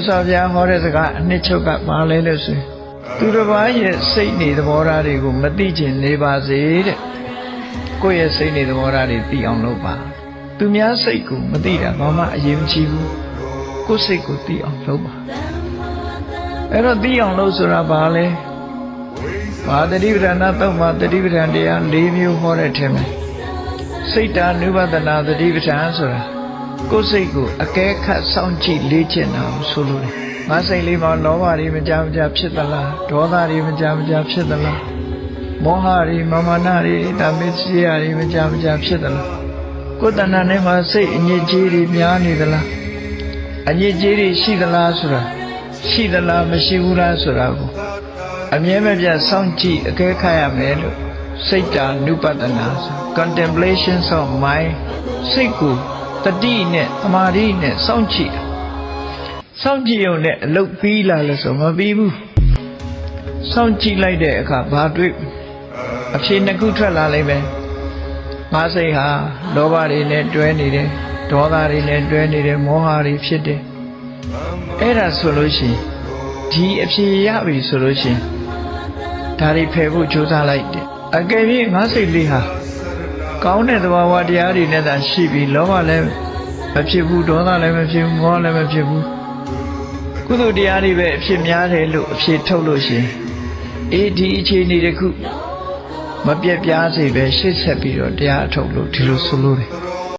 ဆောဗျာဟောတဲ့စကားအနှစ်ချုပ်ကပါလဲလို့ဆိုရင်သူတစ်ပါးရဲ့စိတ်နေသဘောထားတွေကိုမသိချင်နေပါစေတဲ့ကိုယ့်ရဲ့စိတ်နေသဘောထားတွေသိအောင်လုပ်ပါသူများစိတ်ကိုမသိတာဘာမှအရေးမကြီးဘူးကိုယ့်စိတ်ကိုသိအောင်လုပ်ပါအဲ့တော့သိအောင်လုပ်ဆိုတာဘာလဲဘာတတိပဌာနာသုံးပါတတိပဌာန်တရား၄မျိုးဟောတဲ့ထဲမှာစိတ်တာနုပဒနာတတိပဌာန်ဆိုတာကိုယ်စိတ်ကိုအကဲခတ်စောင့်ကြည့်လေ့ကျင့်တာကိုဆိုလိုတယ်ငါစိတ်လေးမှာလောဘတွေမကြမကြဖြစ်သလားဒေါသတွေမကြမကြဖြစ်သလားမောဟတွေမာနတွေတာမစ္စရိယတွေမကြမကြဖြစ်သလားကိုယ်တဏ္ဍာနဲ့မှာစိတ်အညစ်အကြေးတွေများနေသလားအညစ်အကြေးတွေရှိသလားဆိုတာရှိသလားမရှိဘူးလားဆိုတာကိုအမြဲမပြတ်စောင့်ကြည့်အကဲခတ်ရမယ်လို့စိတ်တာနုပဒနာဆို contemplations of mind စိတ်ကိုတတိနဲ့သမာဓိနဲ့စောင့်ကြည့်စောင့်ကြည့်ုံနဲ့အလုပ်ပြီးလာလို့ဆိုမပြီးဘူးစောင့်ကြည့်လိုက်တဲ့အခါဘာတွေ့အဖြေနှစ်ခုထွက်လာလိမ့်မယ်ငါစိတ်ဟာလောဘတွေနဲ့တွဲနေတယ်ဒေါသတွေနဲ့တွဲနေတယ်မောဟတွေဖြစ်တယ်အဲ့ဒါဆိုလို့ရှိရင်ဒီအဖြေရပြီဆိုလို့ရှိရင်ဒါတွေဖယ်ဖို့ကြိုးစားလိုက်တယ်အကယ်၍ငါစိတ်လေးဟာကောင်းတဲ့သဘာဝတရားတွေနဲ့သာရှိပြီးလောဘလည်းမဖြစ်ဘူးဒေါသလည်းမဖြစ်ဘူးမောဟလည်းမဖြစ်ဘူးကုသိုလ်တရားတွေပဲအဖြစ်များတယ်လို့အဖြစ်ထုတ်လို့ရှိရင်ဒီအခြေအနေတစ်ခုမပြတ်ပြားစေပဲရှေ့ဆက်ပြီးတော့တရားအထုတ်လို့ဒီလိုဆိုလို့တယ်